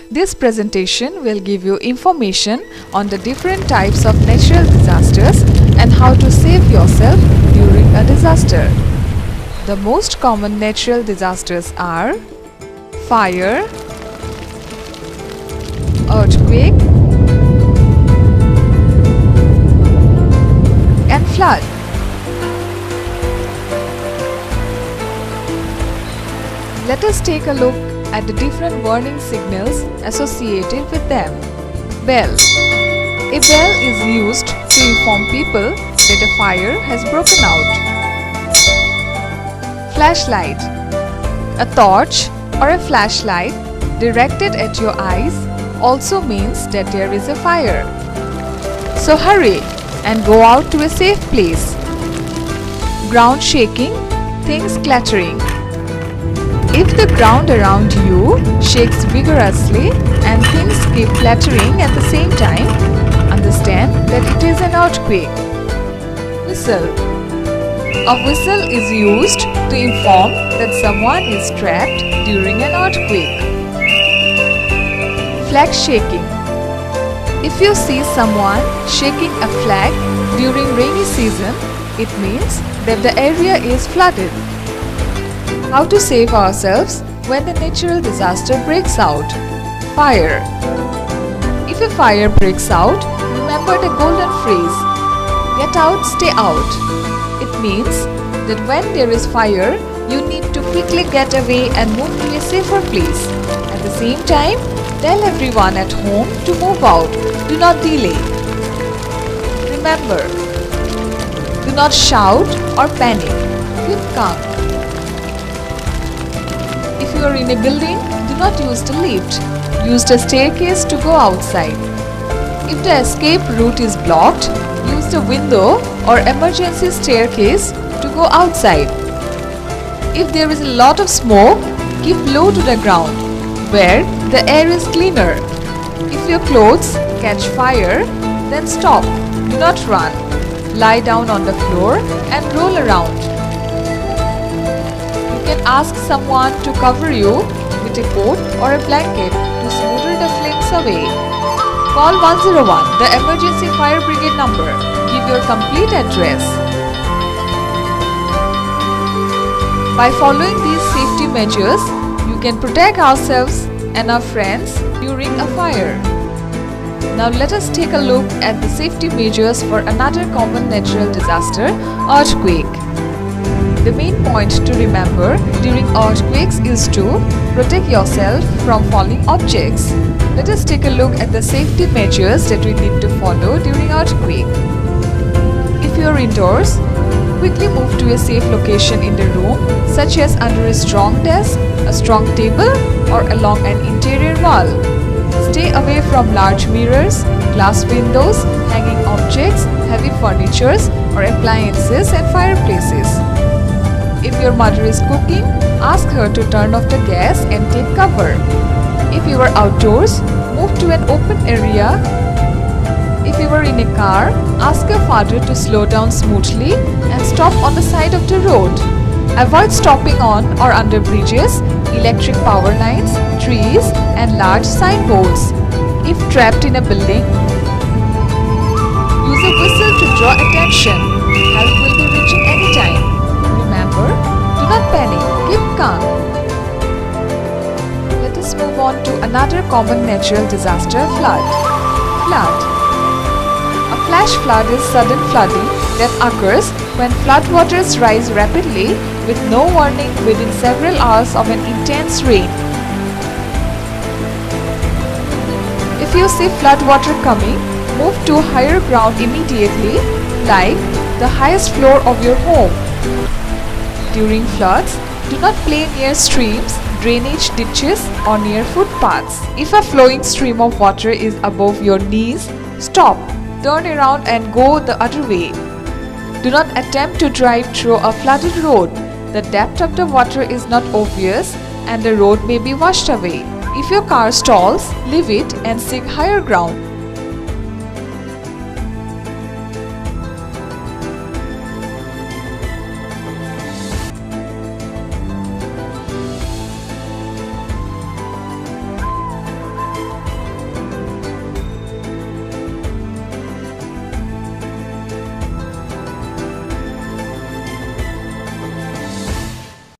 This presentation will give you information on the different types of natural disasters and how to save yourself during a disaster. The most common natural disasters are fire, earthquake, and flood. Let us take a look at the different warning signals associated with them. Bell. A bell is used to inform people that a fire has broken out. Flashlight. A torch or a flashlight directed at your eyes also means that there is a fire. So hurry and go out to a safe place. Ground shaking, things clattering. If the ground around you shakes vigorously and things keep clattering at the same time, understand that it is an earthquake. Whistle. A whistle is used to inform that someone is trapped during an earthquake. Flag shaking. If you see someone shaking a flag during rainy season, it means that the area is flooded. How to save ourselves when a natural disaster breaks out? Fire. If a fire breaks out, remember the golden phrase, "Get out, stay out." It means that when there is fire, you need to quickly get away and move to a safer place. At the same time, tell everyone at home to move out. Do not delay. Remember, do not shout or panic. Keep calm. If you are in a building, do not use the lift. Use the staircase to go outside. If the escape route is blocked, use the window or emergency staircase to go outside. If there is a lot of smoke, keep low to the ground, where the air is cleaner. If your clothes catch fire, then stop. Do not run. Lie down on the floor and roll around. You can ask someone to cover you with a coat or a blanket to smother the flames away. Call 101, the emergency fire brigade number. Give your complete address. By following these safety measures, you can protect ourselves and our friends during a fire. Now let us take a look at the safety measures for another common natural disaster, earthquake. The main point to remember during earthquakes is to protect yourself from falling objects. Let us take a look at the safety measures that we need to follow during earthquake. If you are indoors, quickly move to a safe location in the room, such as under a strong desk, a strong table, or along an interior wall. Stay away from large mirrors, glass windows, hanging objects, heavy furnitures, or appliances and fireplaces. If your mother is cooking, ask her to turn off the gas and take cover. If you are outdoors, move to an open area. If you are in a car, ask your father to slow down smoothly and stop on the side of the road. Avoid stopping on or under bridges, electric power lines, trees, and large signboards. If trapped in a building, use a whistle to draw attention. Help will be reaching anytime. Remember, do not panic, keep calm. Let us move on to another common natural disaster, flood. Flood. A flash flood is sudden flooding that occurs when floodwaters rise rapidly with no warning within several hours of an intense rain. If you see floodwater coming, move to higher ground immediately, like the highest floor of your home. During floods, do not play near streams, drainage ditches, or near footpaths. If a flowing stream of water is above your knees, stop, turn around and go the other way. Do not attempt to drive through a flooded road. The depth of the water is not obvious and the road may be washed away. If your car stalls, leave it and seek higher ground.